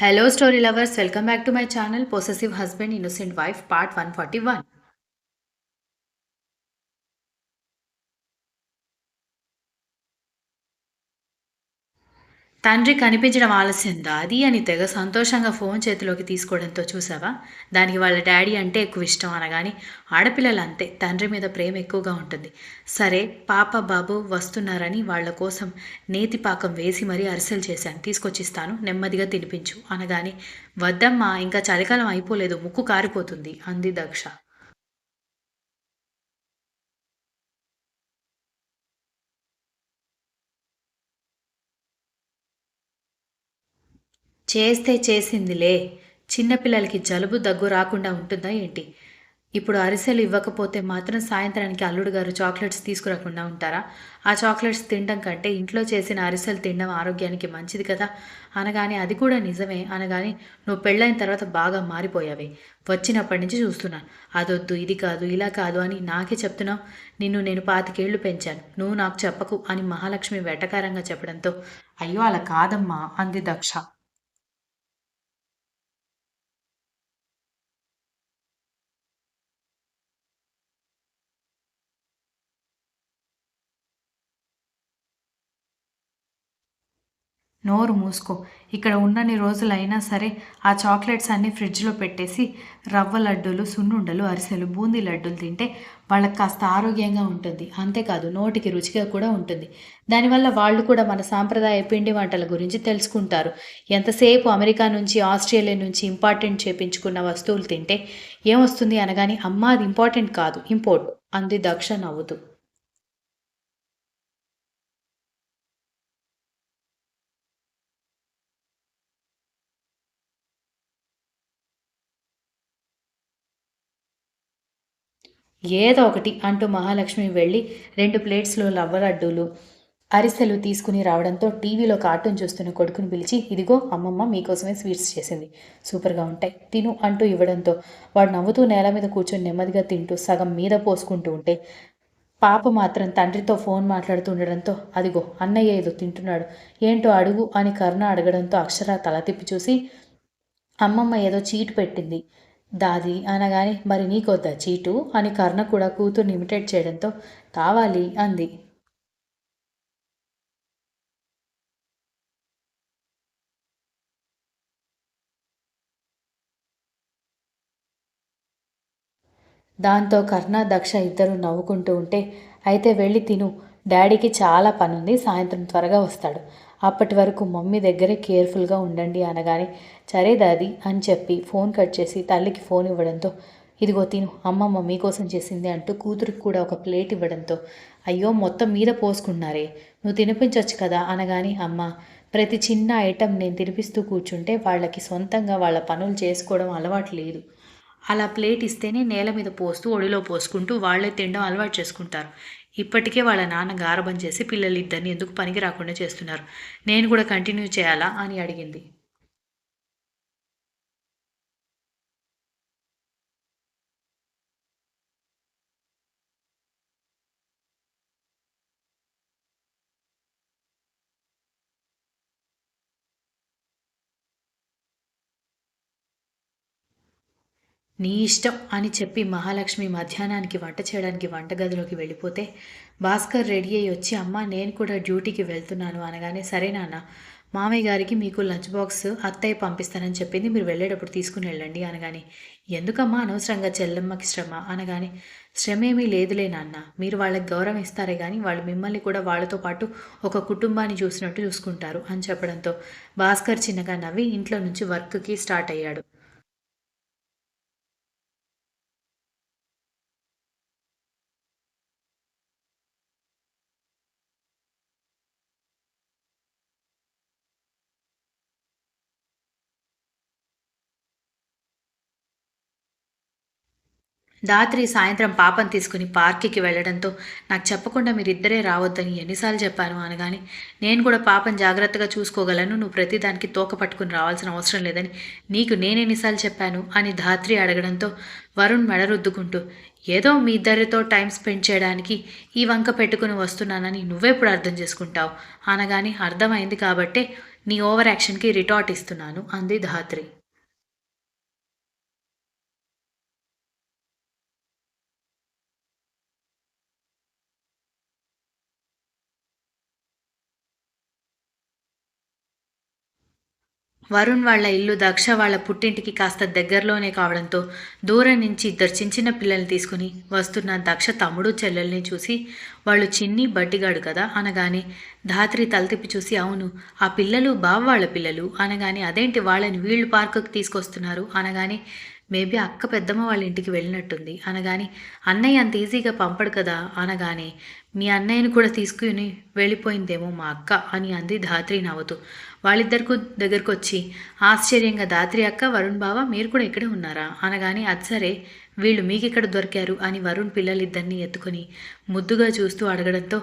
Hello, story lovers. Welcome back to my channel Possessive Husband, Innocent Wife, Part 141. తండ్రి కనిపించడం ఆలస్యం దాది అని తెగ సంతోషంగా ఫోన్ చేతిలోకి తీసుకోవడంతో చూసావా, దానికి వాళ్ళ డాడీ అంటే ఎక్కువ ఇష్టం అనగాని ఆడపిల్లలు అంతే, తండ్రి మీద ప్రేమ ఎక్కువగా ఉంటుంది. సరే పాప బాబు వస్తున్నారని వాళ్ళ కోసం నేతి పాకం వేసి మరీ అరిసెలు చేశాను, తీసుకొచ్చిస్తాను, నెమ్మదిగా తినిపించు అనగాని వద్దమ్మా, ఇంకా చలికాలం అయిపోలేదు, ముక్కు కారిపోతుంది అంది దక్ష. చేస్తే చేసిందిలే. చిన్నపిల్లలకి జలుబు దగ్గు రాకుండా ఉంటుందా ఏంటి? ఇప్పుడు అరిసెలు ఇవ్వకపోతే మాత్రం సాయంత్రానికి అల్లుడు గారు చాక్లెట్స్ తీసుకురాకుండా ఉంటారా? ఆ చాక్లెట్స్ తినడం కంటే ఇంట్లో చేసిన అరిసెలు తినడం ఆరోగ్యానికి మంచిది కదా అనగానే అది కూడా నిజమే అనగానే నువ్వు పెళ్ళైన తర్వాత బాగా మారిపోయావే. వచ్చినప్పటి నుంచి చూస్తున్నాను. అదొద్దు, ఇది కాదు, ఇలా కాదు అని నాకే చెప్తున్నావు. నిన్ను నేను 25 పెంచాను. నువ్వు నాకు చెప్పకు అని మహాలక్ష్మి వెటకారంగా చెప్పడంతో అయ్యో అలా కాదమ్మా అంది దక్ష. నోరు మూసుకో. ఇక్కడ ఉన్నన్ని రోజులైనా సరే ఆ చాక్లెట్స్ అన్నీ ఫ్రిడ్జ్లో పెట్టేసి రవ్వ లడ్డూలు, సున్నుండలు, అరిసెలు, బూందీ లడ్డూలు తింటే వాళ్ళకి కాస్త ఆరోగ్యంగా ఉంటుంది. అంతేకాదు నోటికి రుచిగా కూడా ఉంటుంది. దానివల్ల వాళ్ళు కూడా మన సాంప్రదాయ పిండి వంటల గురించి తెలుసుకుంటారు. ఎంతసేపు అమెరికా నుంచి, ఆస్ట్రేలియా నుంచి ఇంపార్టెంట్ చేపించుకున్న వస్తువులు తింటే ఏమొస్తుంది అనగాని అమ్మ అది ఇంపార్టెంట్ కాదు, ఇంపోర్ట్ అంది దక్ష నవ్వుతూ. ఏదో ఒకటి అంటూ మహాలక్ష్మి వెళ్ళి 2 ప్లేట్స్‌లో రవ్వ లడ్డూలు, అరిసెలు తీసుకుని రావడంతో టీవీలో కార్టూన్ చూస్తున్న కొడుకుని పిలిచి ఇదిగో అమ్మమ్మ మీకోసమే స్వీట్స్ చేసింది. సూపర్‌గా ఉంటాయి. తిను అంటూ ఇవ్వడంతో వాడు నవ్వుతూ నేల మీద కూర్చొని నెమ్మదిగా తింటూ సగం మీద పోసుకుంటూ ఉంటే పాప మాత్రం తండ్రితో ఫోన్ మాట్లాడుతూ ఉండడంతో అదిగో అన్నయ్య ఏదో తింటున్నాడు. ఏంటో అడుగు అని కరుణ అడగడంతో అక్షర తల తిప్పి చూసి అమ్మమ్మ ఏదో చీటు పెట్టింది దాది అనగానే మరి నీకొద్దా చీటు అని కర్ణ కూడా కూతుర్ని ఇమిటేట్ చేయడంతో కావాలి అంది. దాంతో కర్ణ దక్ష ఇద్దరు నవ్వుకుంటూ ఉంటే అయితే వెళ్ళి తిను, డాడీకి చాలా పనుంది, సాయంత్రం త్వరగా వస్తాడు, అప్పటి వరకు మమ్మీ దగ్గరే కేర్ఫుల్గా ఉండండి అనగానే సరే దాది అని చెప్పి ఫోన్ కట్ చేసి తల్లికి ఫోన్ ఇవ్వడంతో ఇదిగో తిను అమ్మమ్మ మీకోసం చేసింది అంటూ కూతురికి కూడా ఒక ప్లేట్ ఇవ్వడంతో అయ్యో మొత్తం మీద పోసుకున్నారే, నువ్వు తినిపించవచ్చు కదా అనగాని అమ్మ ప్రతి చిన్న ఐటెం నేను తినిపిస్తూ కూర్చుంటే వాళ్ళకి సొంతంగా వాళ్ళ పనులు చేసుకోవడం అలవాటు లేదు. అలా ప్లేట్ ఇస్తేనే నేల మీద పోస్తూ ఒడిలో పోసుకుంటూ వాళ్ళే తినడం అలవాటు చేసుకుంటారు. ఇప్పటికే వాళ్ళ నాన్న గారాబం చేసి పిల్లలిద్దరిని ఎందుకు పనికి రాకుండా చేస్తున్నారు. నేను కూడా కంటిన్యూ చేయాలా అని అడిగింది. నీ ఇష్టం అని చెప్పి మహాలక్ష్మి మధ్యాహ్నానికి వంట చేయడానికి వంటగదిలోకి వెళ్ళిపోతే భాస్కర్ రెడీ అయ్యి వచ్చి అమ్మ నేను కూడా డ్యూటీకి వెళ్తున్నాను అనగానే సరే నాన్న, మామయ్య గారికి మీకు లంచ్ బాక్స్ అత్తయ్య పంపిస్తానని చెప్పింది, మీరు వెళ్ళేటప్పుడు తీసుకుని వెళ్ళండి అనగానే ఎందుకమ్మా అనవసరంగా చెల్లెమ్మకి శ్రమ అనగానే శ్రమ ఏమీ లేదులే నాన్న, మీరు వాళ్ళకి గౌరవం ఇస్తారే కానీ వాళ్ళు మిమ్మల్ని కూడా వాళ్ళతో పాటు ఒక కుటుంబాన్ని చూసినట్టు చూసుకుంటారు అని చెప్పడంతో భాస్కర్ చిన్నగా నవ్వి ఇంట్లో నుంచి వర్క్కి స్టార్ట్ అయ్యాడు. రాత్రి సాయంత్రం పాపను తీసుకుని పార్క్కి వెళ్ళడంతో నాకు చెప్పకుండా మీరిద్దరే రావద్దని ఎన్నిసార్లు చెప్పాను అనగానే నేను కూడా పాపను జాగ్రత్తగా చూసుకోగలను, నువ్వు ప్రతిదానికి తోక పట్టుకుని రావాల్సిన అవసరం లేదని నీకు నేనెన్నిసార్లు చెప్పాను అని ధాత్రి అడగడంతో వరుణ్ మెడ రుద్దుకుంటూ ఏదో మీ ఇద్దరితో టైం స్పెండ్ చేయడానికి ఈ వంక పెట్టుకుని వస్తున్నానని నువ్వెప్పుడు అర్థం చేసుకుంటావు అనగాని అర్థమైంది కాబట్టే నీ ఓవర్ యాక్షన్‌కి రిటార్ట్ ఇస్తున్నాను అంది ధాత్రి. వరుణ్ వాళ్ళ ఇల్లు దక్ష వాళ్ళ పుట్టింటికి కాస్త దగ్గరలోనే కావడంతో దూరం నుంచి ఇద్దరు చిన్న చిన్న పిల్లల్ని తీసుకుని వస్తున్న దక్ష తమ్ముడు చెల్లెల్ని చూసి వాళ్ళు చిన్ని బట్టిగాడు కదా అనగానే ధాత్రి తల తిప్పి చూసి అవును ఆ పిల్లలు బావ వాళ్ళ పిల్లలు అనగానే అదేంటి వాళ్ళని వీళ్ళు పార్కుకి తీసుకొస్తున్నారు అనగానే మేబీ అక్క పెద్దమ్మ వాళ్ళ ఇంటికి వెళ్ళినట్టుంది అనగానే అన్నయ్య అంత ఈజీగా పంపడు కదా అనగానే మీ అన్నయ్యని కూడా తీసుకుని వెళ్ళిపోయిందేమో మా అక్క అని అంది ధాత్రి నవ్వుతూ. వాళ్ళిద్దరికి దగ్గరకు వచ్చి ఆశ్చర్యంగా ధాత్రి అక్క వరుణ్ బావ మీరు కూడా ఇక్కడే ఉన్నారా అనగానే అది సరే వీళ్ళు మీకిక్కడ దొరికారు అని వరుణ్ పిల్లలిద్దరినీ ఎత్తుకొని ముద్దుగా చూస్తూ అడగడంతో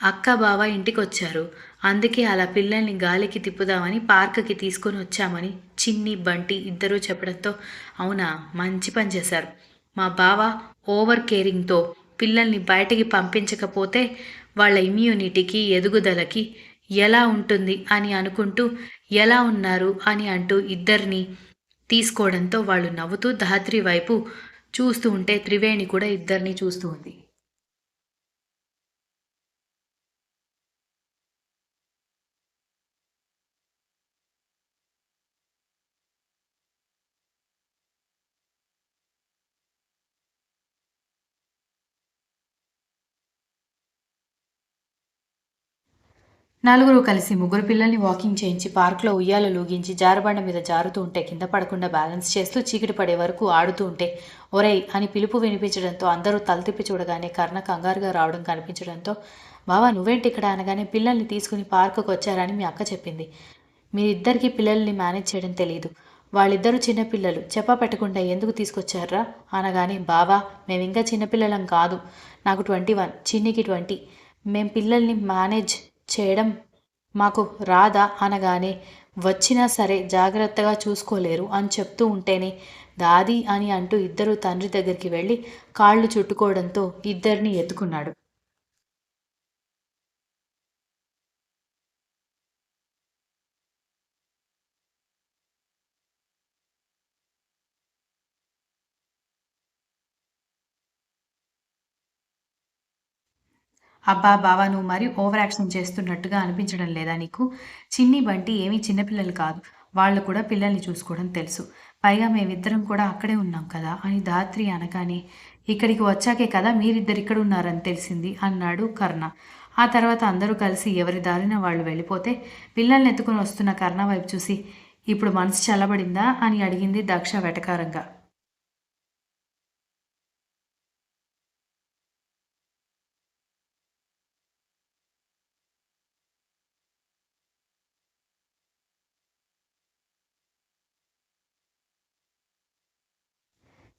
అక్క బావ ఇంటికొచ్చారు అందుకే అలా పిల్లల్ని గాలికి తిప్పుదామని పార్క్కి తీసుకొని వచ్చామని చిన్ని బంటి ఇద్దరూ చెప్పడంతో అవునా మంచి పని చేశారు మా బావ ఓవర్ కేరింగ్తో పిల్లల్ని బయటికి పంపించకపోతే వాళ్ళ ఇమ్యూనిటీకి ఎదుగుదలకి ఎలా ఉంటుంది అని అనుకుంటూ ఎలా ఉన్నారు అని అంటూ ఇద్దరిని తీసుకోవడంతో వాళ్ళు నవ్వుతూ ధాత్రి వైపు చూస్తూ ఉంటే త్రివేణి కూడా ఇద్దరిని చూస్తూ ఉంది. నలుగురు కలిసి ముగ్గురు పిల్లల్ని వాకింగ్ చేయించి పార్క్లో ఉయ్యాల లూగించి జారుబండ మీద జారుతూ ఉంటే కింద పడకుండా బ్యాలెన్స్ చేస్తూ చీకటి పడే వరకు ఆడుతూ ఉంటే ఒరేయ్ అని పిలుపు వినిపించడంతో అందరూ తలతిప్పి చూడగానే కర్ణ కంగారుగా రావడం కనిపించడంతో బావా నువ్వేంటి ఇక్కడ అనగానే పిల్లల్ని తీసుకుని పార్కుకు వచ్చారని మీ అక్క చెప్పింది. మీరిద్దరికీ పిల్లల్ని మేనేజ్ చేయడం తెలియదు. వాళ్ళిద్దరూ చిన్నపిల్లలు చెప్పా పెట్టకుండా ఎందుకు తీసుకొచ్చారా అనగానే బావా మేమింకా చిన్నపిల్లలం కాదు. నాకు 21 చిన్నికి 20 మేం పిల్లల్ని మేనేజ్ చేయడం మాకు రాదా అనగానే వచ్చినా సరే జాగ్రత్తగా చూసుకోలేరు అని చెప్తూ ఉంటేనే దాది అని అంటూ ఇద్దరు తండ్రి దగ్గరికి వెళ్ళి కాళ్ళు చుట్టుకోవడంతో ఇద్దరిని ఎత్తుకున్నాడు. అబ్బా బావా నువ్వు మరీ ఓవర్ యాక్షన్ చేస్తున్నట్టుగా అనిపించడం లేదా నీకు? చిన్ని బంటి ఏమీ చిన్నపిల్లలు కాదు. వాళ్ళు కూడా పిల్లల్ని చూసుకోవడం తెలుసు. పైగా మేమిద్దరం కూడా అక్కడే ఉన్నాం కదా అని ధాత్రి అనగానే ఇక్కడికి వచ్చాకే కదా మీరిద్దరు ఉన్నారని తెలిసింది అన్నాడు కర్ణ. ఆ తర్వాత అందరూ కలిసి ఎవరి దారిన వాళ్ళు వెళ్ళిపోతే పిల్లల్ని ఎత్తుకుని వస్తున్న కర్ణ వైపు చూసి ఇప్పుడు మనసు చల్లబడిందా అని అడిగింది దక్ష వెటకారంగా.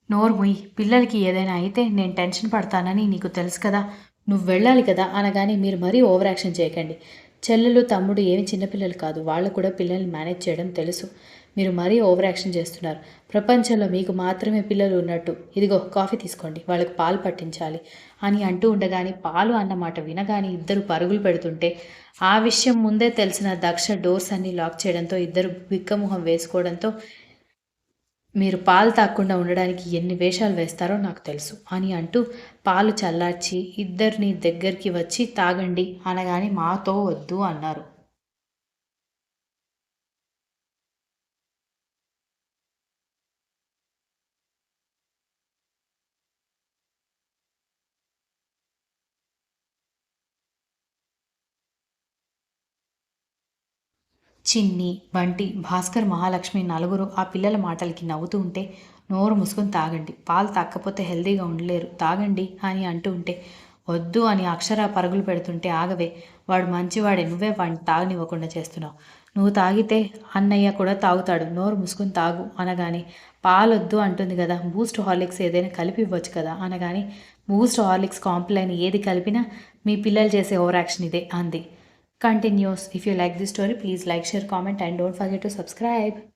నోరు ముయ్యి పిల్లలకి ఏదైనా అయితే నేను టెన్షన్ పడతానని నీకు తెలుసు కదా నువ్వు వెళ్ళాలి కదా అనగానే మీరు మరీ ఓవర్ యాక్షన్ చేయకండి. చెల్లెలు తమ్ముడు ఏమి చిన్నపిల్లలు కాదు వాళ్ళు కూడా పిల్లల్ని మేనేజ్ చేయడం తెలుసు. మీరు మరీ ఓవర్ యాక్షన్ చేస్తున్నారు. ప్రపంచంలో మీకు మాత్రమే పిల్లలు ఉన్నట్టు ఇదిగో కాఫీ తీసుకోండి వాళ్ళకి పాలు పట్టించాలి అని అంటూ ఉండగానే పాలు అన్నమాట వినగానే ఇద్దరు పరుగులు పెడుతుంటే ఆ విషయం ముందే తెలిసిన దక్ష డోర్స్ అన్ని లాక్ చేయడంతో ఇద్దరు బిక్కమొహం వేసుకోవడంతో మీరు పాలు తాగకుండా ఉండడానికి ఎన్ని వేషాలు వేస్తారో నాకు తెలుసు అని అంటూ పాలు చల్లార్చి ఇద్దరిని దగ్గరికి వచ్చి తాగండి అనగానే మాతో వద్దు అన్నారు. చిన్ని, బంటి, భాస్కర్, మహాలక్ష్మి నలుగురు ఆ పిల్లల మాటలకి నవ్వుతూ ఉంటే నోరు మూసుకొని తాగండి. పాలు తాగకపోతే హెల్తీగా ఉండలేరు. తాగండి అని అంటూ ఉంటే వద్దు అని అక్షర పరుగులు పెడుతుంటే ఆగవే. వాడు మంచివాడే నువ్వే వాడిని తాగనివ్వకుండా చేస్తున్నావు. నువ్వు తాగితే అన్నయ్య కూడా తాగుతాడు. నోరు మూసుకొని తాగు అనగానే పాలొద్దు అంటుంది కదా బూస్ట్ హార్లిక్స్ ఏదైనా కలిపి ఇవ్వచ్చు కదా అనగానే బూస్ట్ హార్లిక్స్ కాంప్లైన్ ఏది కలిపినా మీ పిల్లలు చేసే ఓవర్ యాక్షన్ ఇదే అంది. Continues. If you like this story, please like, share, comment, and don't forget to subscribe.